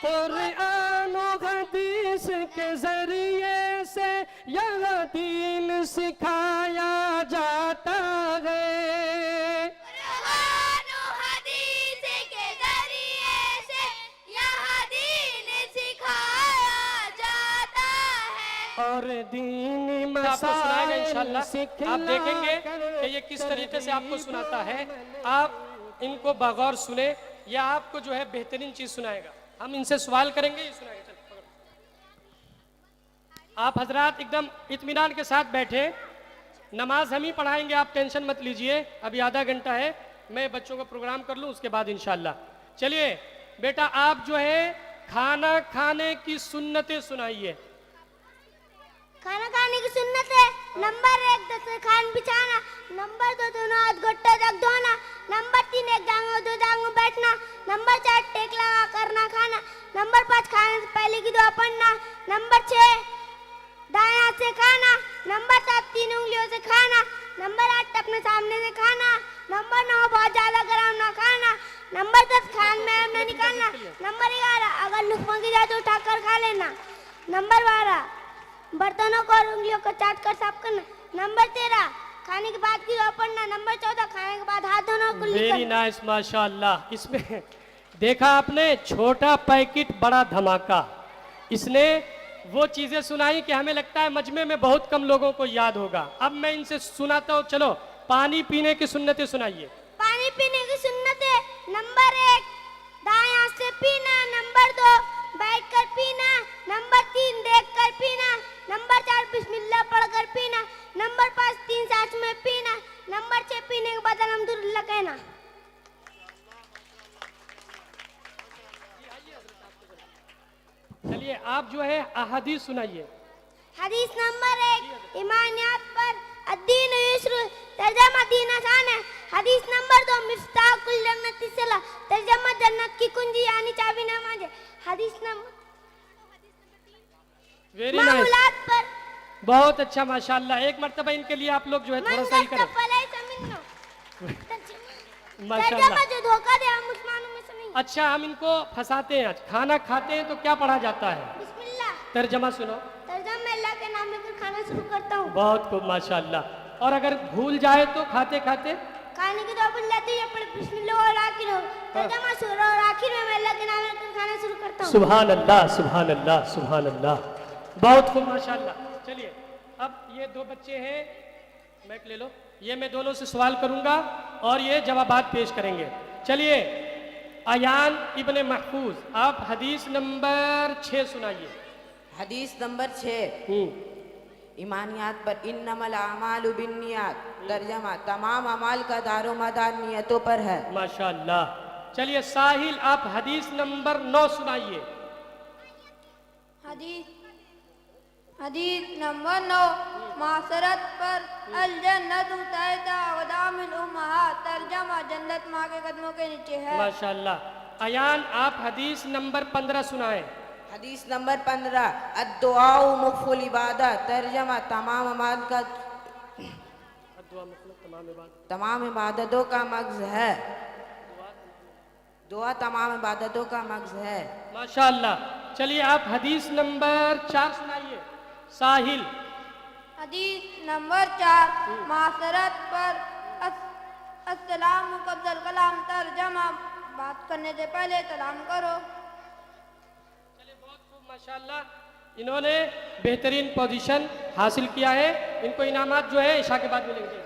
कुरान और हदीस के जरिए से यह दीन सिखाया जाता है। कुरान और हदीस के जरिए से यह दीन सिखाया जाता है। और दीनी आपको सुनाएगा मसाइल इंशाल्लाह। आप देखेंगे कि ये किस तरीके से आपको सुनाता है। आप इनको बगौर सुने, या आपको जो है बेहतरीन चीज सुनाएगा। हम इनसे सवाल करेंगे, ये सुनाएगा। चल पकड़ो। आप हजरात एकदम इत्मीनान के साथ बैठे, नमाज हम ही पढ़ाएंगे, आप टेंशन मत लीजिए। अभी आधा घंटा है, मैं बच्चों का प्रोग्राम कर लूँ, उसके बाद इंशाल्लाह। चलिए बेटा, आप जो है खाना खाने की सुन्नतें सुनाइए। खाना खाने की सुन्नत है। नंबर 1 दस्तरखान बिछाना। नंबर 2 दोनों हाथ घुटने तक धोना। नंबर 3 एक टांगों दो टांगों बैठना। नंबर 4 टेक लगा करना खाना। नंबर 5 खाने से पहले की दुआ पढ़ना। नंबर 6 दाएं हाथ से खाना। नंबर 7 3 उंगलियों से खाना। नंबर 8 अपने सामने से खाना। नंबर 9 बहुत ज्यादा गरम ना खाना। नंबर 10 खान में न निकालना। नंबर 11 अगर लुकमा की जाए तो उठाकर खा लेना। नंबर 12 बर्तनों को और उंगलियों को चाट कर साफ करना। नंबर 13 खाने के बाद की दुआ पढ़ना। नंबर 14 खाने के बाद हाथ धोना और कुल्ली वेरी नाइस, माशाअल्लाह। इसमें देखा आपने, छोटा पैकेट बड़ा धमाका। इसने वो चीजें सुनाई कि हमें लगता है मजमे में बहुत कम लोगों को याद होगा। अब मैं इनसे सुनाता हूँ। चलो पानी पीने की सुन्नतें सुनाइए। पानी पीने की सुन्नत है। नंबर 1 दाएं हाथ से पीना। नंबर 2 बैठकर पीना। नंबर 3 देखकर पीना। नंबर 4 बिस्मिल्लाह पढ़कर पीना। नंबर 5 3 सांस में पीना। नंबर 6 पीने के बाद अल्हम्दुलिल्लाह कहना। चलिए आप जो है अहादीस सुनाइए। हदीस नंबर 1 ईमानियात पर अद्दीन युस्र तर्जमा दीन आसान है। हदीस नंबर 2 मिफ्ताहुल जन्नति सला तर्जमा जन्नत की कुंजी यानी चाबी नमाज है। हदीस नंबर वेरी नाइस, मामूलात पर बहुत अच्छा माशाल्लाह। एक मर्तबा इनके लिए आप लोग जो है थोड़ा सा ही करें माशाल्लाह। तर्जमा जो धोखा दे हम मुसलमानों में से नहीं। अच्छा, हम इनको फंसाते हैं। आज खाना खाते हैं तो क्या पढ़ा जाता है? बिस्मिल्लाह। तर्जमा सुनो। तर्जमा मैं अल्लाह के नाम लेकर खाना शुरू करता हूँ। बहुत खूब माशाल्लाह। और अगर भूल जाए तो खाते खाते खाने की दुआ पढ़ लेते हैं पर बिस्मिल्लाह और आखिर हो तर्जमा शुरू और आखिर में मैं अल्लाह के नाम लेकर खाना शुरू करता हूँ। सुभान अल्लाह, सुभान अल्लाह, सुभान अल्लाह। बहुत खूब माशाल्लाह। चलिए अब ये दो बच्चे हैं, माइक ले लो। ये मैं दोनों से सवाल करूंगा और ये जवाबात पेश करेंगे। चलिए अयान इब्ने महफूज, आप हदीस नंबर 6 सुनाइए। हदीस नंबर 6 ईमानियात पर इन्नमल आमालु बिन्नियात तर्जमा तमाम अमाल का दारोमदार नियतों पर है। माशाल्लाह। चलिए साहिल, आप हदीस नंबर 9 सुनाइए। हदीस नंबर 9 मासरत पर अल जन्नतु तहता अक़दामिल उम्महात तर्जमा जन्नत माँ के कदमों के नीचे है। माशाल्लाह। अयान, आप हदीस नंबर 15 सुनाएं। हदीस नंबर 15 अद्दुआउ मुख्फुल इबादत तर्जमा तमाम इबादतों का मग़ज़ है। दुआ तमाम इबादतों का मग़ज़ है। माशाल्लाह। चलिए आप हदीस नंबर 4 सुनाइए। साहिल। हदीस नंबर 4 मासरत पर अस्सलामु कब्ल कलाम तर्जमा बात करने से पहले सलाम करो। चलिए बहुत खूब माशाल्लाह। इन्होंने बेहतरीन पोजीशन हासिल किया है। इनको इनामात जो है ईशा के बाद मिलेंगे।